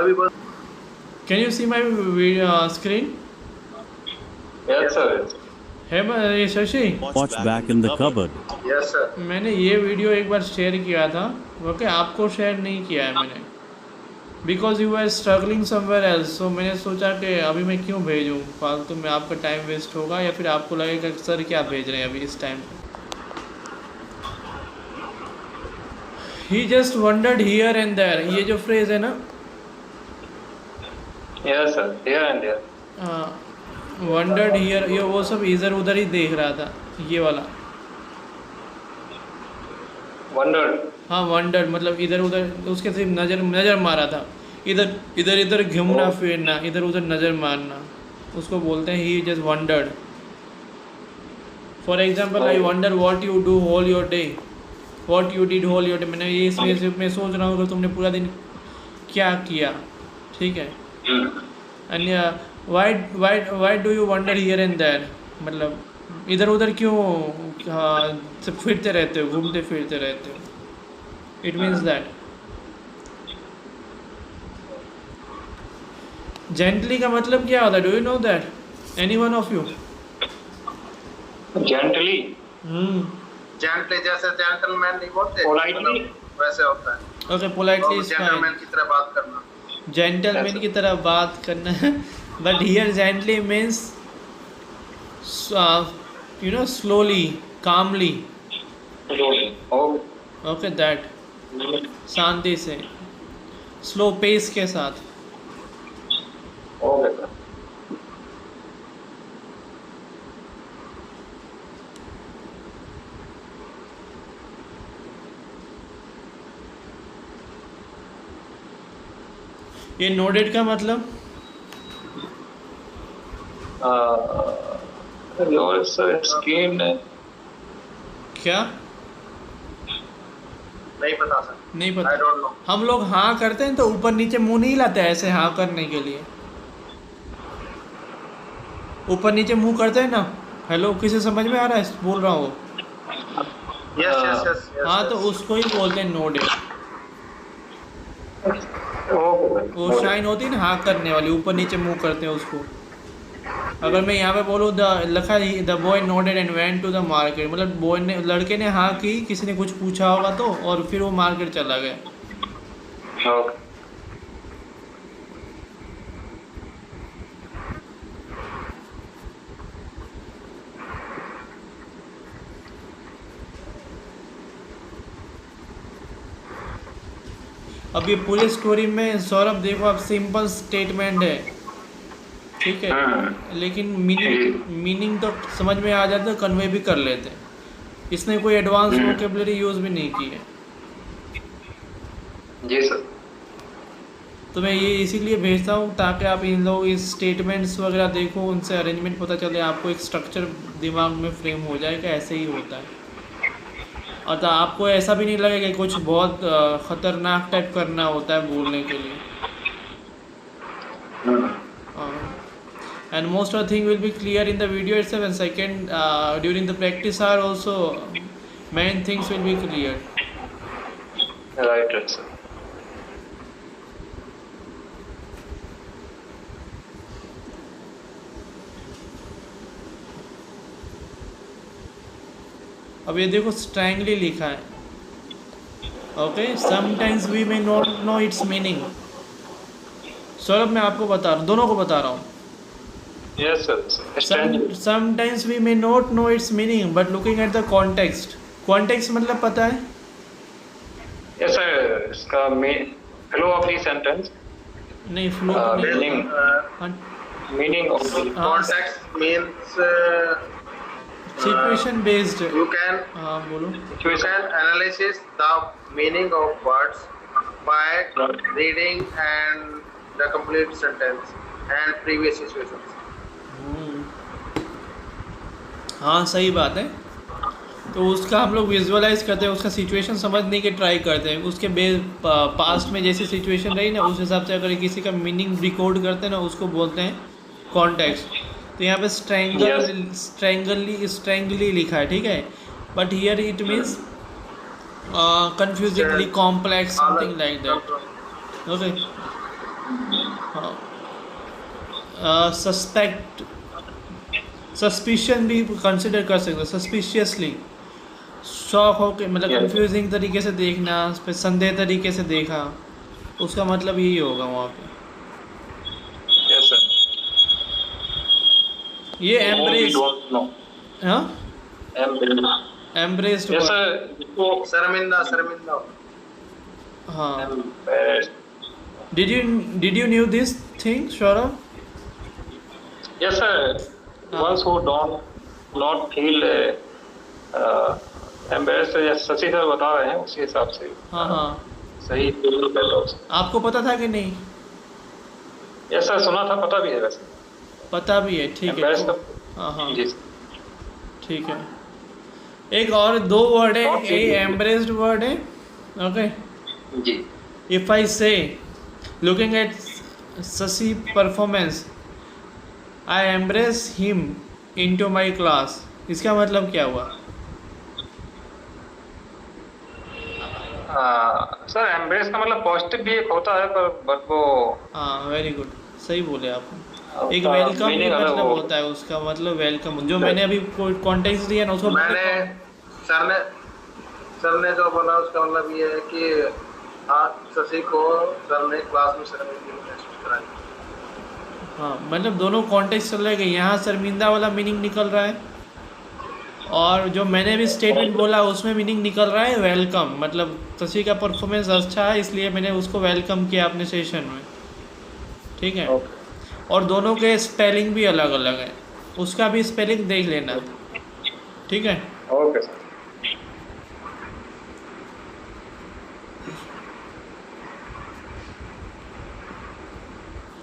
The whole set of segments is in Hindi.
अभी बोल। Can you see my video, screen? Yes sir. है ये Shashi, Watch back in the cupboard. Yes sir. मैंने ये वीडियो एक बार शेयर किया था, ओके, आपको शेयर नहीं किया है मैंने, because you are struggling somewhere else. So मैंने सोचा कि अभी मैं क्यों भेजूँ, फालतू में आपका टाइम वेस्ट होगा, या फिर आपको लगेगा कि सर क्या भेज रहे हैं अभी इस टाइम पे। He just wandered here and there, ये जो फ्रेज है ना, Yes sir. Here and there. Wandered here, ये वो सब इधर उधर ही देख रहा था, ये वाला। Wondered. हाँ, वंडर्ड मतलब इधर उधर, उसके सिर्फ नज़र मारा था, इधर इधर इधर घूमना फिरना, इधर उधर नज़र मारना, उसको बोलते हैं he just wandered. For example, I wonder what you do whole your day, what you did whole your day. मैंने ये इसमें मैं सोच रहा हूँ कि तुमने पूरा दिन क्या किया, ठीक है। And why do you wander here and there, मतलब इधर उधर क्यों सब फिरते रहते हो, घूमते फिरते रहते हो। इट मीन्स दैट जेंटली का मतलब क्या होता है, do you know that, any one of you? Gently. Gently जैसे जेंटलमैन नहीं बोलते, Politely. वैसे होता है। ओके, पोलाइटली इज जेंटलमैन की तरह बात करना। जेंटलमैन की तरह बात करना है, but here gently means you know slowly, calmly, Oh. Okay, that, शांति से, स्लो पेस के साथ। Okay sir. ये नोडेड का मतलब Your skin. क्या, नहीं पता सर, नहीं आई पता। Don't know. हम लोग हाँ करते हैं तो ऊपर नीचे मुंह नहीं हिलाते ऐसे हाँ करने के लिए, ऊपर नीचे मुंह करते हैं ना। हेलो, किसे समझ में आ रहा है बोल रहा हूँ? Yes yes yes. हाँ, तो उसको ही बोलते हैं नोडेड। वो शाइन होती है ना हाँ करने वाली, ऊपर नीचे मुंह करते हैं उसको। अगर मैं यहाँ पे बोलूँ the boy nodded and went to the market, मतलब बॉय ने, लड़के ने हाँ की, किसी ने कुछ पूछा होगा तो, और फिर वो मार्केट चला गया। Okay. अब ये पूरी स्टोरी में सौरभ देखो, अब सिंपल स्टेटमेंट है, ठीक है, लेकिन मीनिंग तो समझ में आ जाता है, कन्वे भी कर लेते हैं। इसने कोई एडवांस वोकेबलरी यूज़ भी नहीं की है। जी सर। तो मैं ये इसीलिए भेजता हूँ ताकि आप इन लोग इस स्टेटमेंट्स वगैरह देखो, उनसे अरेंजमेंट पता चले, आपको एक स्ट्रक्चर दिमाग में फ्रेम हो जाए कि ऐसे ही होता है। और तो आपको ऐसा भी नहीं लगेगा कि कुछ बहुत ख़तरनाक टाइप करना होता है बोलने के लिए। And most of the thing will be clear in the video itself, and second, during the practice hour also main things will be clear. Right sir. अब ये देखो स्ट्रैंगली लिखा है, okay, sometimes we may not know its meaning. Saurabh मैं आपको बता रहा हूँ, दोनों को बता रहा हूँ। Yes sir. Sometimes we may not know its meaning, but looking at the context. Context मतलब पता है? Yes sir. इसका flow of the sentence. नहीं, flow meaning. Meaning of the Context means situation based. you can हाँ बोलो। you can analyze the meaning of words by reading and the complete sentence and previous situations. हाँ सही बात है। तो उसका हम लोग विजुअलाइज करते हैं, उसका सिचुएशन समझने के ट्राई करते हैं, उसके पास्ट में जैसी सिचुएशन रही ना, उस हिसाब से अगर किसी का मीनिंग रिकॉर्ड करते हैं ना, उसको बोलते हैं कॉन्टेक्स्ट। तो यहाँ पे स्ट्रैंगली लिखा है, ठीक है, but here it means confusingly complex, something like that. Okay. हाँ, सस्पेक्ट, सस्पिशन भी कंसिडर कर सकते हो, सस्पिशियसली, शॉक हो के मतलब Yes. कंफ्यूजिंग तरीके से देखना, फिर संदेह तरीके से देखा, उसका मतलब यही होगा वहाँ पे। Yes, sir. ये No, we embrace, don't know. हाँ, Embrace. Embraced Yes, word, sir. इसको शर्मिंदा शर्मिंदा हाँ। embarrassed. Did you knew this thing, Saurabh? Yes, sir. Ones who don't not feel embarrassed, या शशि सर बता रहे हैं उसी हिसाब से हाँ हाँ, सही feel कर लो। आपको पता था कि नहीं? Yes, sir. सुना था, पता भी है वैसे। पता भी है, ठीक है। Embarrassed का हाँ हाँ, जी ठीक है। एक और दो वर्ड है, Okay. ए एम्ब्रेस्ड वर्ड है, ओके। जी If I say, looking at Sasi performance, I embrace him into my class, इसका मतलब क्या हुआ? सर एम्ब्रेस का मतलब पॉजिटिव भी एक होता है, पर बट वो हाँ, वेरी गुड, सही बोले आप। एक उसका वेलकम भी meaning अलग मतलब हो- होता है, उसका मतलब वेलकम, जो मैंने अभी कॉन्टेक्स्ट दिया ना उसको मैंने सर ने जो बोला उसका मतलब ये है कि हाँ शशि को सर ने क्लास में शर्मिंदगी महसूस कराई। हाँ, मतलब दोनों कॉन्टेक्स्ट चल रहे हैं, यहाँ शर्मिंदा वाला मीनिंग निकल रहा है, और जो मैंने भी स्टेटमेंट बोला उसमें मीनिंग निकल रहा है वेलकम, मतलब शशि का परफॉर्मेंस अच्छा है इसलिए मैंने उसको वेलकम किया अपने सेशन में, ठीक है। और दोनों के स्पेलिंग भी अलग अलग है, उसका भी स्पेलिंग देख लेना, ठीक है। Okay sir.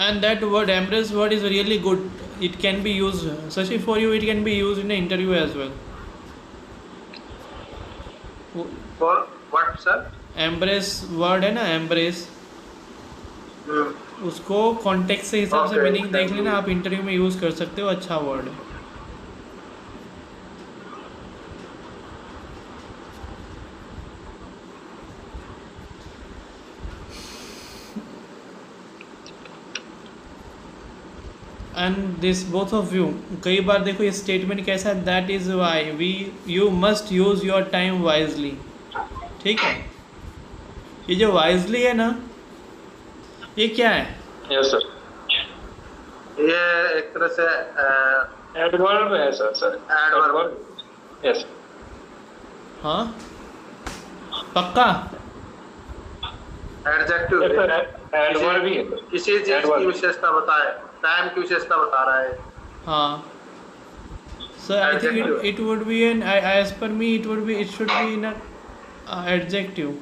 And that word, embrace word, is really good. It can be used, Sashi, for you it can be used in an interview as well. For what sir? Embrace word है ना, embrace, उसको कॉन्टेक्स्ट से हिसाब से Okay. मीनिंग देख लेना, आप इंटरव्यू में यूज़ कर सकते हो, अच्छा वर्ड है। And this both of you, कई बार देखो ये स्टेटमेंट कैसा है, that is why we you must use your time wisely, ठीक है। ये जो वाइजली है ना, ये क्या है? यस सर, ये एक तरह से एडवर्ब है सर। सर एडवर्ब, यस हाँ, पक्का? एडजेक्टिव एडवर्ब ही है सर। किसी चीज की विशेषता बताए, टाइम की विशेषता बता रहा है। हाँ sir, I think Adjective. it would be an, as per me it should be in a adjective,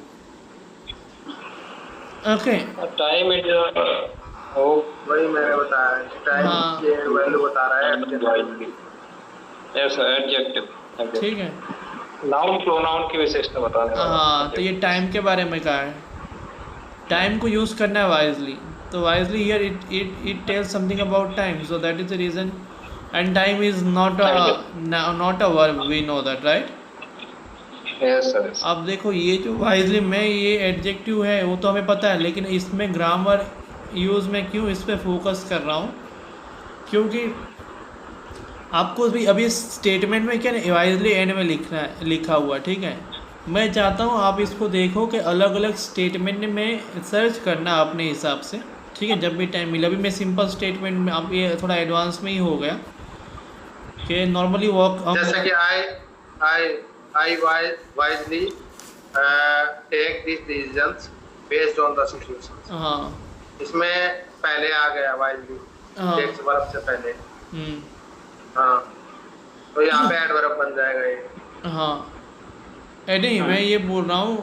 okay. Time is वही मैंने बताया, टाइम हाँ। के वैल्यू बता रहा है। यस एडजेक्टिव, ठीक है। नाउन प्रोनाउन की विशेषता बता रहे हैं। हाँ, तो ये टाइम के बारे में कहा है, टाइम को यूज़ करना है वाइजली, तो wisely here it tells something about time, so that is the reason, and time is not a verb, we know that, right. Yes sir. अब देखो ये जो वाइजली में ये एडजेक्टिव है वो तो हमें पता है, लेकिन इसमें ग्रामर यूज़ में क्यों इस पर फोकस कर रहा हूँ, क्योंकि आपको भी अभी स्टेटमेंट में क्या वाइजली एंड में लिखा हुआ, ठीक है। मैं चाहता हूँ आप इसको देखो कि अलग अलग स्टेटमेंट में सर्च करना अपने हिसाब से, ठीक है, जब भी टाइम मिला। अभी मैं सिंपल स्टेटमेंट में, अब ये थोड़ा एडवांस में ही हो गया कि नॉर्मली वर्क, जैसे कि I wisely take these decisions based on the situations. हाँ इसमें पहले आ गया wisely, हाँ टेक्स्ट वर्ब से पहले। हम्म, हाँ, तो यहाँ पे एडवर्ब बन जाएगा ये। हाँ नहीं, मैं ये बोल रहा हूँ,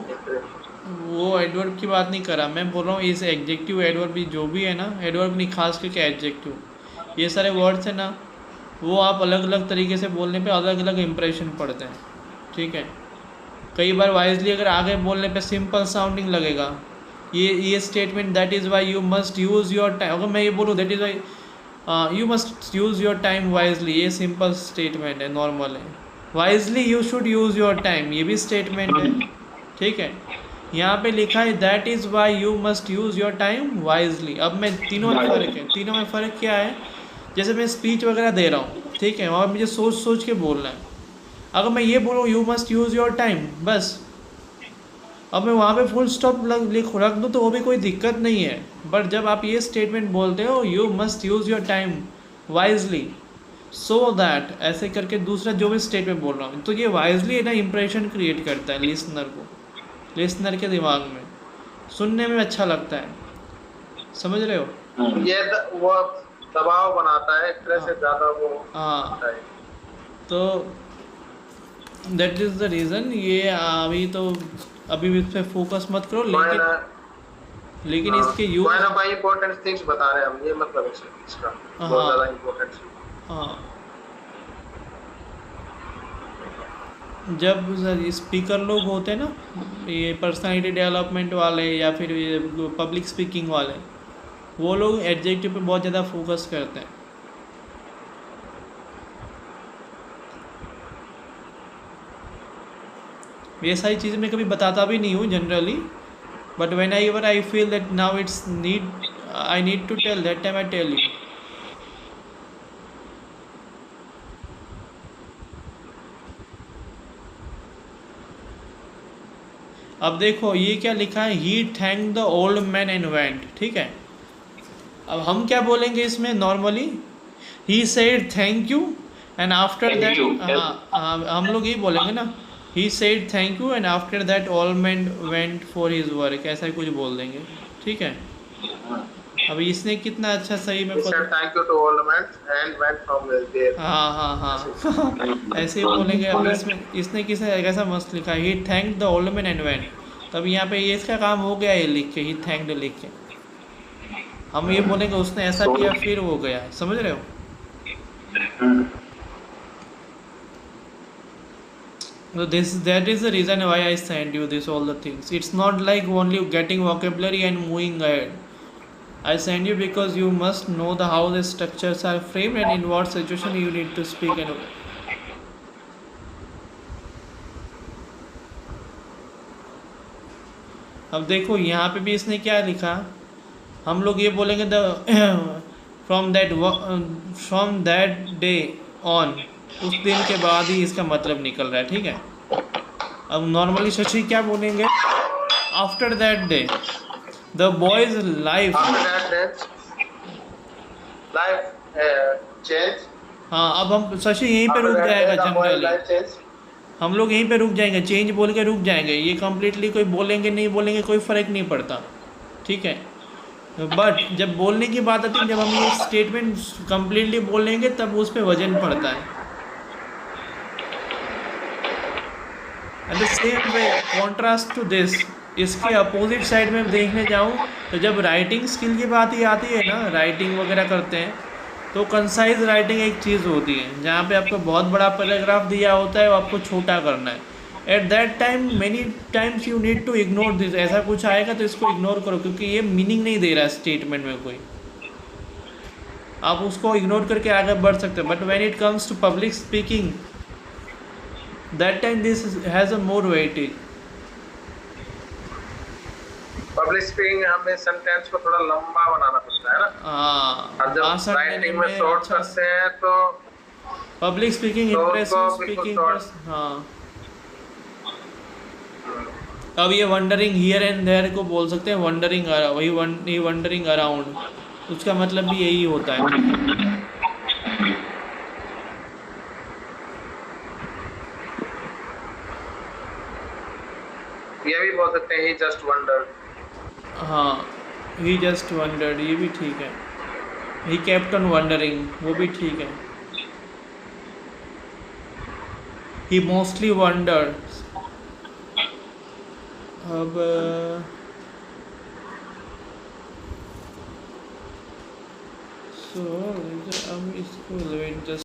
वो एडवर्ब की बात नहीं करा, मैं बोल रहा हूँ इस एडजेक्टिव एडवर्ब भी जो भी है ना, एडवर्ब नहीं, खास करके एडजेक्टिव, ये सारे वर्ड्स हैं ना, वो आप अलग अलग तरीके से बोलने पे अलग अलग इंप्रेशन पड़ते हैं, ठीक है। कई बार वाइजली अगर आगे बोलने पे सिंपल साउंडिंग लगेगा, ये statement that is why you must use your time, अगर मैं ये बोलूँ that is why you must use your time wisely, ये सिंपल स्टेटमेंट है, नॉर्मल है। Wisely you should use your time, ये भी स्टेटमेंट है, ठीक है। यहाँ पे लिखा है that is why you must use your time wisely. अब मैं तीनों में फ़र्क है, तीनों में फ़र्क क्या है, जैसे मैं स्पीच वगैरह दे रहा हूँ, ठीक है, और मुझे सोच सोच के बोलना है। अगर मैं ये बोलूँ you must use your time, बस अब मैं वहाँ पे फुल स्टॉप रख दूँ तो वो भी कोई दिक्कत नहीं है। बट जब आप ये स्टेटमेंट बोलते हो you must use your time wisely so that, ऐसे करके दूसरा जो भी स्टेटमेंट बोल रहा हूँ, तो ये वाइजली ना इम्प्रेशन क्रिएट करता है लिसनर को, लिसनर के दिमाग में, सुनने में अच्छा लगता है, समझ रहे हो? ये वो दबाव बनाता है, एक तरह से ज्यादा वो हाँ, होता है। तो दैट इज़ द रीज़न। ये अभी तो अभी भी इस पर फोकस मत करो, लेकिन इसके यूज, कोई ना कोई इम्पोर्टेंट थिंग्स बता रहे हैं हम, ये मतलब इसका बहुत हाँ। ज्यादा इम्पोर्टेंट। हाँ, जब स्पीकर लोग होते हैं ना, ये पर्सनालिटी डेवलपमेंट वाले या फिर ये पब्लिक स्पीकिंग वाले, वो लोग एडजेक्टिव पे बहुत ज़्यादा फोकस करते हैं। ये सारी चीज़ें मैं कभी बताता भी नहीं हूँ generally, but when I feel that now it's need, I need to tell, that time I tell you. अब देखो ये क्या लिखा है, he thank the old man and went, ठीक है। अब हम क्या बोलेंगे इसमें normally, he said thank you and after Thank that, you. हाँ हम लोग यही बोलेंगे ना, he said thank you and after that old man went for his work, ऐसा ही कुछ बोल देंगे, ठीक है। अब इसने कितना अच्छा सही में thank you to all man and went from there. हाँ हाँ हाँ ऐसे ही बोलेंगे। अब इसने किसने कैसा मस्त लिखा है, he thank the old man and went, तब यहाँ पे ये इसका काम हो गया, ये लिख के ही थैंक्ड लिख के, हम ये बोलेंगे उसने ऐसा किया फिर वो गया, समझ रहे हो? So that is the reason why I send you this all the things. It's not like only getting vocabulary and moving ahead. I send you because you must know how the structures are framed and in what situation you need to speak and. अब देखो यहाँ पे भी इसने क्या लिखा, हम लोग ये बोलेंगे the from that day on, उस दिन के बाद ही इसका मतलब निकल रहा है, ठीक है। अब नॉर्मली शशि क्या बोलेंगे, after that day the boys life, change. हाँ, अब हम शशि यहीं पे रुक जाएगा जनरली, हम लोग यहीं पे रुक जाएंगे, चेंज बोल के रुक जाएंगे, ये कम्प्लीटली कोई बोलेंगे नहीं बोलेंगे कोई फ़र्क नहीं पड़ता, ठीक है। बट जब बोलने की बात आती है, जब हम ये स्टेटमेंट कम्प्लीटली बोलेंगे तब उस पर वजन पड़ता है। At the same way contrast to this, इसके अपोजिट साइड में देखने जाऊँ तो जब राइटिंग स्किल की बात ही आती है ना, राइटिंग वगैरह करते हैं तो कंसाइज राइटिंग एक चीज़ होती है जहाँ पे आपको बहुत बड़ा पैराग्राफ दिया होता है, वो आपको छोटा करना है। At that time many times you need to ignore this, ऐसा कुछ आएगा तो इसको इग्नोर करो क्योंकि ये मीनिंग नहीं दे रहा है स्टेटमेंट में कोई, आप उसको इग्नोर करके आगे बढ़ सकते हैं। But when it comes to public speaking that time this has a more weightage. Public speaking हमें सेंटेंस को थोड़ा लंबा बनाना पड़ता है ना। हाँ, जब राइटिंग में शॉर्ट करते हैं तो पब्लिक स्पीकिंग, इंप्रेसिव स्पीकिंग, हाँ। अब ये वंडरिंग हियर एंड देयर को बोल सकते हैं वंडरिंग, वही वंडरिंग अराउंड, उसका मतलब भी यही होता है। ये भी बोल सकते हैं ही जस्ट वंडर। हाँ, ही जस्ट वंडर्ड, ये भी ठीक है। ही केप्ट ऑन वंडरिंग, वो भी ठीक है। ही मोस्टली वंडर्ड। अब सो अब इसको जस्ट